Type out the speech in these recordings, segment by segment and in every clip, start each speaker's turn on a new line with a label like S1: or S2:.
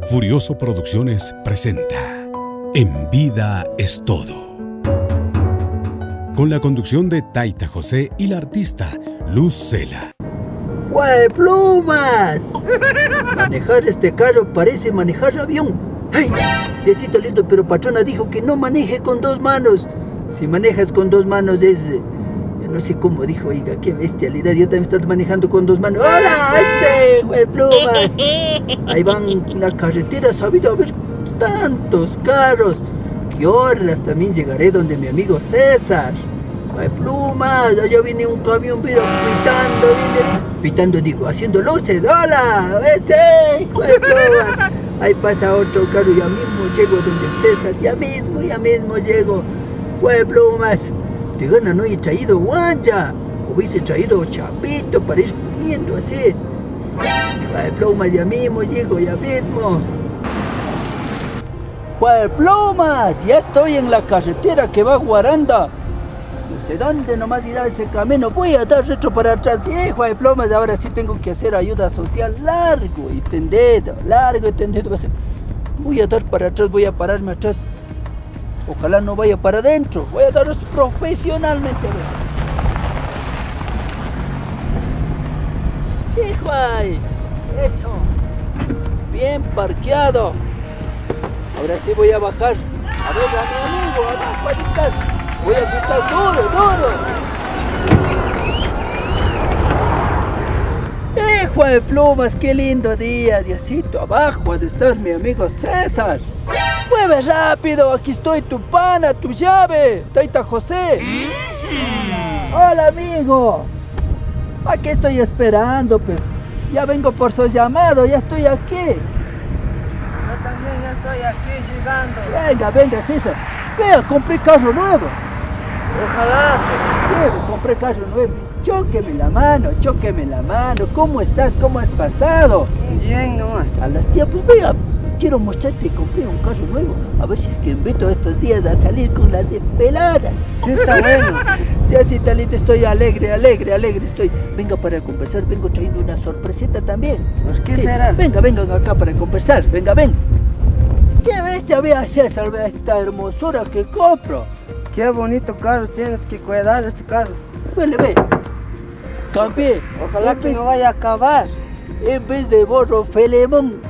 S1: Furioso Producciones presenta En Vida es Todo, con la conducción de Taita José y la artista Luz Cela.
S2: ¡Güey, plumas! Manejar este carro parece manejar avión. ¡Ay! Diosito lindo, pero patrona dijo que no maneje con dos manos. Si manejas con dos manos es... yo no sé cómo dijo, oiga, qué bestialidad. Yo también estás manejando con dos manos. ¡Hola! ¡Ese, güey, plumas! Ahí van la carretera, sabido haber tantos carros. ¿Qué horas también llegaré donde mi amigo César? ¡Güey, plumas! Allá viene un camión, pero pitando, digo, haciendo luces. ¡Hola! ¡Ese, güey, plumas! Ahí pasa otro carro, ya mismo llego donde el César, ya mismo llego. ¡Güey, plumas! De gana no he traído guancha, hubiese traído chapito para ir comiendo así. ¡Güey, plumas! Ya mismo llego, ya mismo. ¡Güey, plumas! Ya estoy en la carretera que va a Guaranda. No sé dónde nomás irá ese camino. Voy a dar retro para atrás. ¡Güey, plumas! Ahora sí tengo que hacer ayuda social largo y tendido. Voy a dar para atrás, voy a pararme atrás. Ojalá no vaya para adentro. Voy a darlos profesionalmente. ¡Hijo! Eso. Bien parqueado. Ahora sí voy a bajar. A ver, a mi amigo, abajo, ahí estás. Voy a gritar duro. ¡Hijo de plumas! ¡Qué lindo día! Diosito, abajo ha de estar mi amigo César. ¡Mueve rápido! Aquí estoy, tu pana, tu llave. Taita José. Hola, amigo. Aquí estoy esperando, pues. Ya vengo por su llamado, ya estoy aquí.
S3: Yo también ya estoy aquí llegando.
S2: Venga, César. Vea, compré carro nuevo.
S3: Ojalá.
S2: Sí, compré carro nuevo. Chóqueme la mano. ¿Cómo estás? ¿Cómo has pasado?
S3: Bien nomás.
S2: A las tías, pues vea. Quiero mostrarte que compré un carro nuevo. A ver si es que invito estos días a salir con las empeladas.
S3: Sí, está bueno.
S2: Ya sí, talito, estoy alegre estoy. Venga para conversar, vengo trayendo una sorpresita también.
S3: ¿Por qué será?
S2: Venga acá para conversar, venga. ¿Qué bestia? Vea, César, vea esta hermosura que compro.
S3: Qué bonito carro, tienes que cuidar este carro.
S2: Ve. Cambié.
S3: Ojalá que no vaya a acabar.
S2: En vez de borro, Felemón.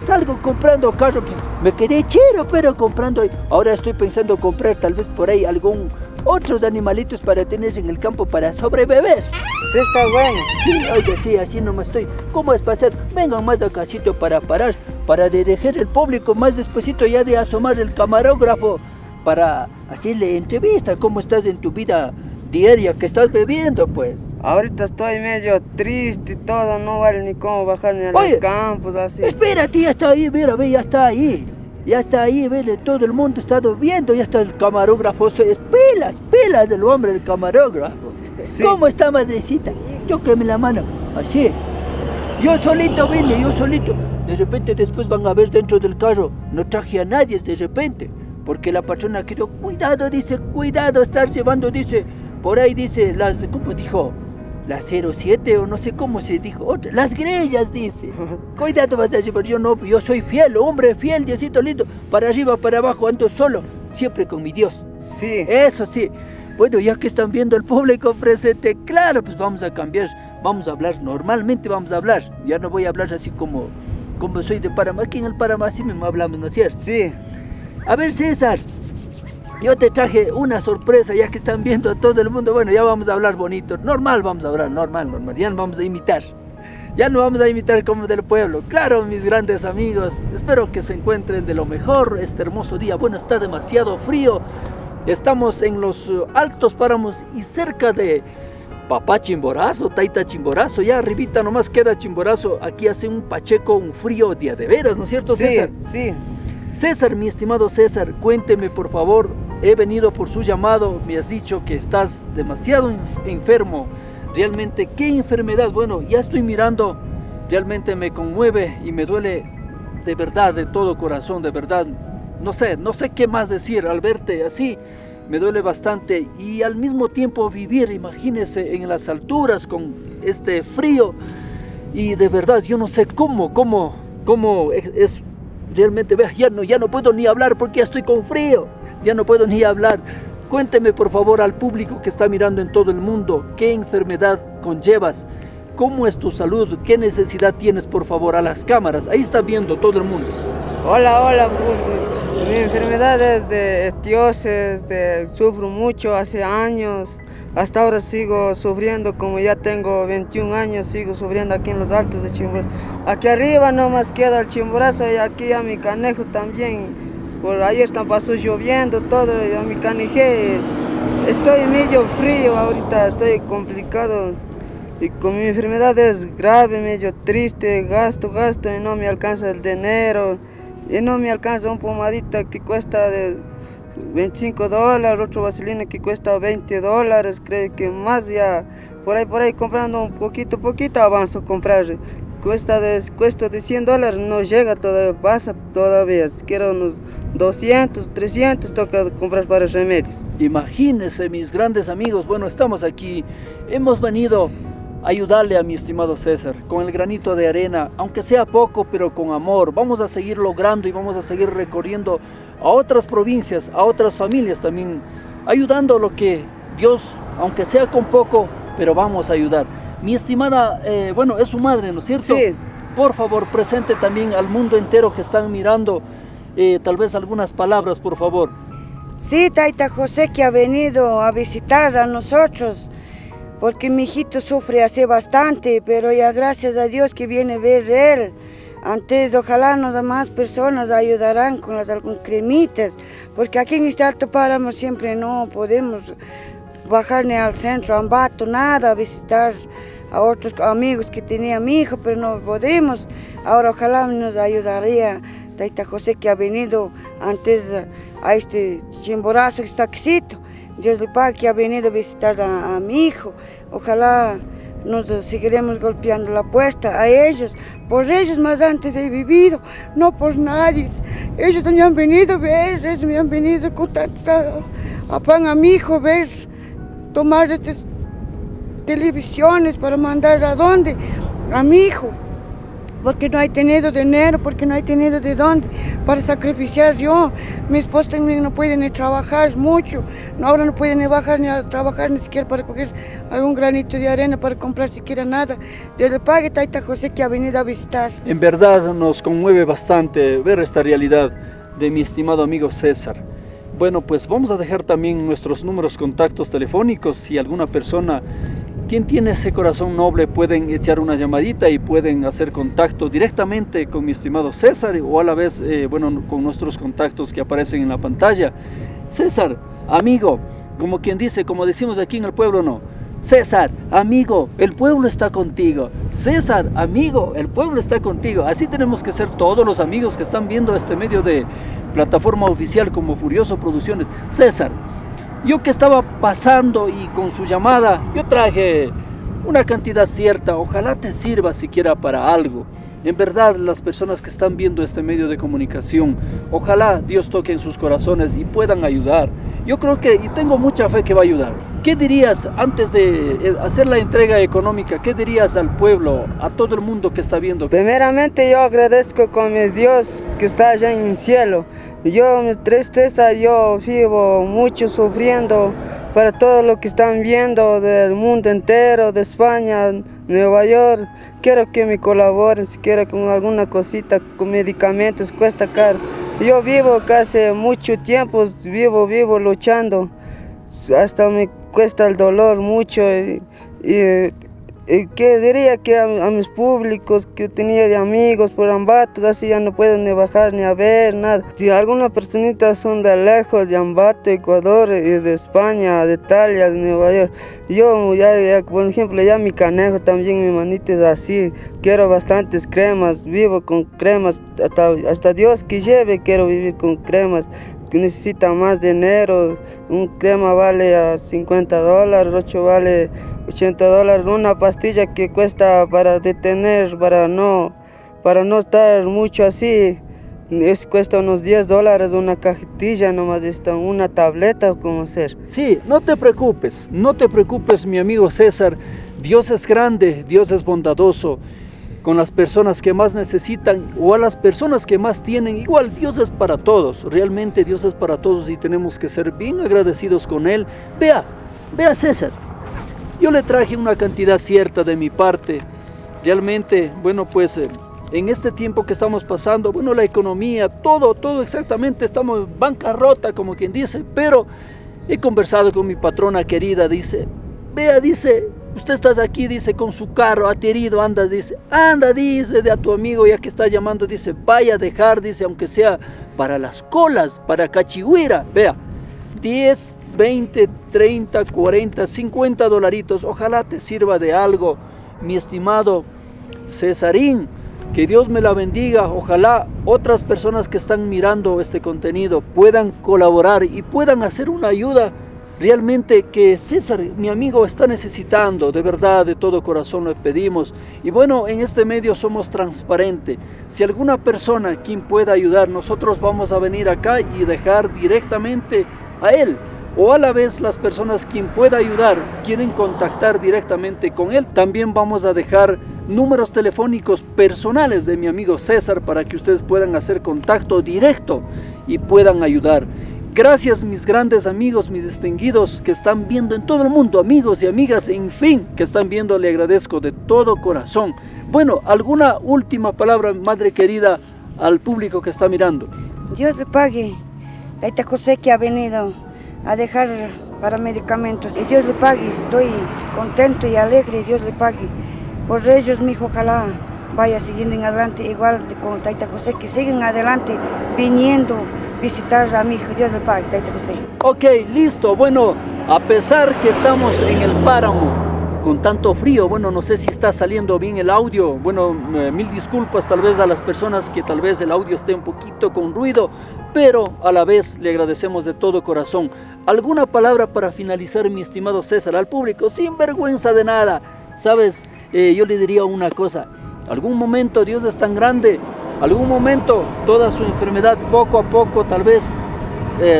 S2: Salgo comprando carro, pues, me quedé chero, pero comprando. Ahora estoy pensando comprar tal vez por ahí algún otros animalitos para tener en el campo para sobreviver.
S3: Sí, está bueno.
S2: Sí, oiga, sí, así nomás estoy. ¿Cómo es pasar? Vengan más acasito para parar, para dirigir el público más despacito ya de asomar el camarógrafo, para hacerle entrevista. ¿Cómo estás en tu vida diaria que estás bebiendo, pues?
S3: Ahorita estoy medio triste y todo, no vale ni cómo bajarme a los campos así.
S2: Espérate, ya está ahí, mira, ve, ya está ahí, ve, todo el mundo está viendo, ya está el camarógrafo, es pilas del hombre, el camarógrafo. Sí. ¿Cómo está, madrecita? Chóqueme la mano, así. Yo solito vine. De repente después van a ver dentro del carro, no traje a nadie de repente, porque la patrona quedó, cuidado, estar llevando, dice, por ahí dice, ¿cómo dijo? La 07 o no sé cómo se dijo, las grellas, dice. Cuidado vas a llevar, yo soy fiel, hombre fiel, Diosito lindo. Para arriba, para abajo, ando solo, siempre con mi Dios.
S3: Sí.
S2: Eso sí. Bueno, ya que están viendo el público presente, claro, pues vamos a cambiar, vamos a hablar, normalmente vamos a hablar. Ya no voy a hablar así como soy de Panamá, aquí en el Panamá así mismo hablamos, ¿no es cierto?
S3: Sí.
S2: A ver, César. Yo te traje una sorpresa, ya que están viendo todo el mundo. Bueno, ya vamos a hablar bonito. Normal vamos a hablar, normal. Ya no vamos a imitar. Ya no vamos a imitar como del pueblo. Claro, mis grandes amigos. Espero que se encuentren de lo mejor este hermoso día. Bueno, está demasiado frío. Estamos en los altos páramos y cerca de Papá Chimborazo, Taita Chimborazo. Ya arribita nomás queda Chimborazo. Aquí hace un pacheco, un frío día de veras, ¿no es cierto, César?
S3: Sí.
S2: César, mi estimado César, cuénteme por favor, he venido por su llamado, me has dicho que estás demasiado enfermo. Realmente, ¿qué enfermedad? Bueno, ya estoy mirando, realmente me conmueve y me duele de verdad, de todo corazón, de verdad. No sé qué más decir al verte así, me duele bastante. Y al mismo tiempo vivir, imagínese, en las alturas con este frío. Y de verdad, yo no sé cómo es realmente, vea, ya no puedo ni hablar porque ya estoy con frío. Ya no puedo ni hablar. Cuénteme, por favor, al público que está mirando en todo el mundo, ¿qué enfermedad conllevas? ¿Cómo es tu salud? ¿Qué necesidad tienes, por favor, a las cámaras? Ahí está viendo todo el mundo.
S3: Hola, mi enfermedad es de estioses, sufro mucho hace años, hasta ahora sigo sufriendo, como ya tengo 21 años, sigo sufriendo aquí en los Altos de Chimborazo. Aquí arriba nomás queda el Chimborazo y aquí a mi Canejo también, por ayer pasó lloviendo todo, y a mi Canejé, estoy medio frío ahorita, estoy complicado. Y con mi enfermedad es grave, medio triste, gasto y no me alcanza el dinero. Y no me alcanza un pomadita que cuesta de $25, otro vaselina que cuesta $20, creo que más ya. Por ahí comprando un poquito avanzo a comprar. Cuesta de $100, no llega todavía, pasa todavía. Si quiero unos 200, 300 toca comprar para remedios.
S2: Imagínense, mis grandes amigos, bueno, estamos aquí, hemos venido ayudarle a mi estimado César con el granito de arena, aunque sea poco, pero con amor. Vamos a seguir logrando y vamos a seguir recorriendo a otras provincias, a otras familias también, ayudando a lo que Dios, aunque sea con poco, pero vamos a ayudar. Mi estimada, bueno, es su madre, ¿no es cierto?
S3: Sí.
S2: Por favor, presente también al mundo entero que están mirando, tal vez algunas palabras, por favor.
S4: Sí, Taita José, que ha venido a visitar a nosotros, porque mi hijito sufre hace bastante, pero ya gracias a Dios que viene a ver él. Antes, ojalá las demás personas ayudarán con algún cremitas, porque aquí en este Alto Páramo siempre no podemos bajar ni al centro, a Ambato, nada, a visitar a otros amigos que tenía mi hijo, pero no podemos. Ahora ojalá nos ayudaría Taita José, que ha venido antes a este Chimborazo que está quisito. Dios le pague, que ha venido a visitar a mi hijo. Ojalá nos seguiremos golpeando la puerta a ellos. Por ellos más antes he vivido, no por nadie. Ellos me han venido a ver, ellos me han venido con tantas a pan a mi hijo, ver, tomar estas televisiones para mandar a dónde, a mi hijo. Porque no he tenido dinero, porque no he tenido de dónde para sacrificar yo. Mi esposo también no puede ni trabajar mucho, ahora no puede ni bajar ni a trabajar ni siquiera para coger algún granito de arena para comprar siquiera nada. Dios le pague, Taita José, que ha venido a visitar.
S2: En verdad nos conmueve bastante ver esta realidad de mi estimado amigo César. Bueno, pues vamos a dejar también nuestros números contactos telefónicos. Si alguna persona, quien tiene ese corazón noble, pueden echar una llamadita y pueden hacer contacto directamente con mi estimado César o a la vez, bueno, con nuestros contactos que aparecen en la pantalla. César, amigo, como quien dice, como decimos aquí en el pueblo, no. César, amigo, el pueblo está contigo. César, amigo, el pueblo está contigo. Así tenemos que ser todos los amigos que están viendo este medio de plataforma oficial como Furioso Producciones. César, yo que estaba pasando y con su llamada, yo traje una cantidad cierta, ojalá te sirva siquiera para algo. En verdad, las personas que están viendo este medio de comunicación, ojalá Dios toque en sus corazones y puedan ayudar. Yo creo que, y tengo mucha fe que va a ayudar. ¿Qué dirías antes de hacer la entrega económica? ¿Qué dirías al pueblo, a todo el mundo que está viendo?
S3: Primeramente yo agradezco con mi Dios que está allá en el cielo. Yo, mi tristeza, yo vivo mucho sufriendo para todo lo que están viendo del mundo entero, de España, Nueva York. Quiero que me colaboren, si quieren con alguna cosita, con medicamentos, cuesta caro. Yo vivo casi mucho tiempo, vivo luchando, hasta me cuesta el dolor mucho. Que diría que a mis públicos que tenía de amigos por Ambato, así ya no puedo ni bajar ni a ver nada. Si algunas personitas son de lejos, de Ambato, Ecuador, y de España, de Italia, de Nueva York, yo ya, por ejemplo, ya mi Canejo también, mi manita es así, quiero bastantes cremas, vivo con cremas, hasta Dios que lleve quiero vivir con cremas. Que necesita más dinero, un crema vale a $50, otro vale $80, una pastilla que cuesta para detener, para no estar mucho así, cuesta unos $10, una cajetilla nomás, una tableta o como ser.
S2: Sí, no te preocupes mi amigo César, Dios es grande, Dios es bondadoso. con las personas que más necesitan o a las personas que más tienen. Igual Dios es para todos, realmente Dios es para todos y tenemos que ser bien agradecidos con Él. Vea César, yo le traje una cantidad cierta de mi parte. Realmente, bueno, pues en este tiempo que estamos pasando, bueno, la economía, todo exactamente, estamos en bancarrota, como quien dice, pero he conversado con mi patrona querida, dice, vea, dice, usted estás aquí, dice, con su carro aterido, andas, dice, anda, dice, de a tu amigo ya que está llamando, dice, vaya a dejar, dice, aunque sea para las colas, para Cachigüira, vea, 10, 20, 30, 40, 50 dolaritos, ojalá te sirva de algo, mi estimado Cesarín, que Dios me la bendiga, ojalá otras personas que están mirando este contenido puedan colaborar y puedan hacer una ayuda realmente que César, mi amigo, está necesitando, de verdad, de todo corazón le pedimos. Y bueno, en este medio somos transparentes. Si alguna persona quien pueda ayudar, nosotros vamos a venir acá y dejar directamente a él. O a la vez las personas quien pueda ayudar, quieren contactar directamente con él, también vamos a dejar números telefónicos personales de mi amigo César para que ustedes puedan hacer contacto directo y puedan ayudar. Gracias mis grandes amigos, mis distinguidos que están viendo en todo el mundo, amigos y amigas, en fin, que están viendo, le agradezco de todo corazón. Bueno, ¿alguna última palabra, madre querida, al público que está mirando?
S4: Dios le pague. Taita José que ha venido a dejar para medicamentos. Y Dios le pague, estoy contento y alegre, Dios le pague. Por ellos, mi hijo, ojalá vaya siguiendo en adelante, igual con Taita José, que siguen adelante, viniendo visitar a mi hijo. Dios le pague, Taita José.
S2: Ok, listo. Bueno, a pesar que estamos en el páramo, con tanto frío, bueno, no sé si está saliendo bien el audio, bueno, mil disculpas tal vez a las personas que tal vez el audio esté un poquito con ruido, pero a la vez le agradecemos de todo corazón. ¿Alguna palabra para finalizar, mi estimado César, al público? Sin vergüenza de nada, ¿sabes? Yo le diría una cosa, algún momento Dios es tan grande, algún momento toda su enfermedad poco a poco tal vez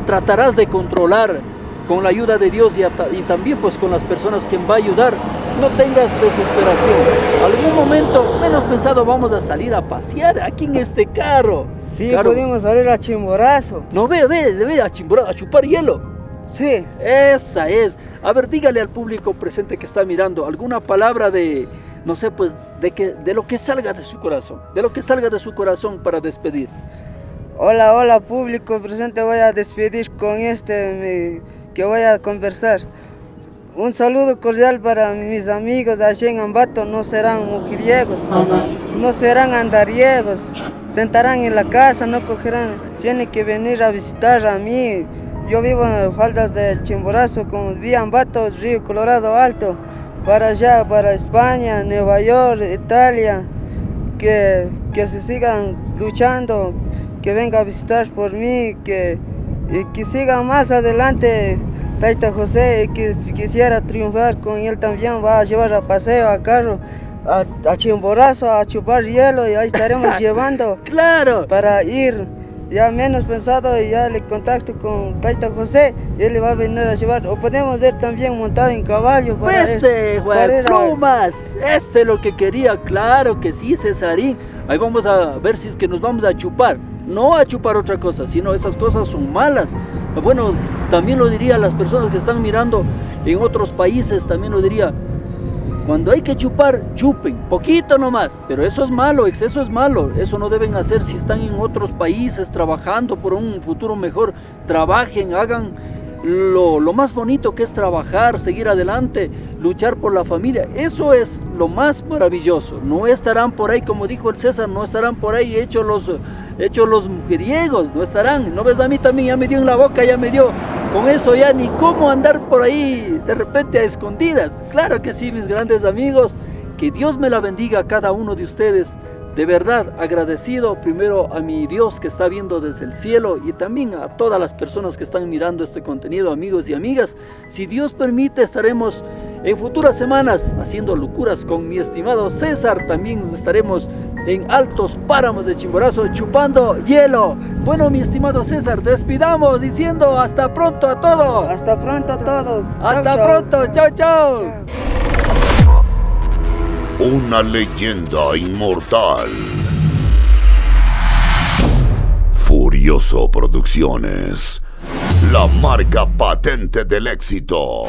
S2: tratarás de controlar con la ayuda de Dios y también pues con las personas que va a ayudar. No tengas desesperación, algún momento menos pensado vamos a salir a pasear aquí en este carro.
S3: Sí,
S2: claro.
S3: pudimos salir a Chimborazo.
S2: No, ve a Chimborazo, a chupar hielo.
S3: Sí.
S2: Esa es. A ver, dígale al público presente que está mirando alguna palabra de, no sé, pues de lo que salga de su corazón, de lo que salga de su corazón para despedir.
S3: Hola público presente, voy a despedir con que voy a conversar. Un saludo cordial para mis amigos de allí en Ambato, no serán mujeriegos, no serán andariegos, sentarán en la casa, no cogerán, tienen que venir a visitar a mí. Yo vivo en faldas de Chimborazo, con vía Ambato, Río Colorado Alto, para allá, para España, Nueva York, Italia, que se sigan luchando, que venga a visitar por mí, que siga más adelante Taita José, que si quisiera triunfar con él también va a llevar a paseo, a carro, a Chimborazo, a chupar hielo y ahí estaremos llevando.
S2: Claro.
S3: Para ir ya menos pensado y ya le contacto con Taita José y él le va a venir a llevar. O podemos ir también montado en caballo para
S2: plumas, ese es lo que quería, claro que sí, Cesarín. Ahí vamos a ver si es que nos vamos a chupar. No a chupar otra cosa, sino esas cosas son malas. Bueno, también lo diría a las personas que están mirando en otros países, también lo diría. Cuando hay que chupar, chupen, poquito nomás, pero eso es malo, exceso es malo, eso no deben hacer. Si están en otros países trabajando por un futuro mejor, trabajen, hagan lo más bonito que es trabajar, seguir adelante, luchar por la familia. Eso es lo más maravilloso. No estarán por ahí, como dijo el César, no estarán por ahí hechos los mujeriegos, no estarán. ¿No ves? A mí también ya me dio en la boca, ya me dio. Con eso ya ni cómo andar por ahí de repente a escondidas. Claro que sí, mis grandes amigos. Que Dios me la bendiga a cada uno de ustedes. De verdad, agradecido primero a mi Dios que está viendo desde el cielo y también a todas las personas que están mirando este contenido, amigos y amigas. Si Dios permite, estaremos en futuras semanas haciendo locuras con mi estimado César. También estaremos en altos páramos de Chimborazo chupando hielo. Bueno, mi estimado César, despidamos diciendo hasta pronto a todos.
S3: Hasta pronto a todos.
S2: Hasta pronto. Chao, chao.
S5: Una leyenda inmortal. Furioso Producciones. La marca patente del éxito.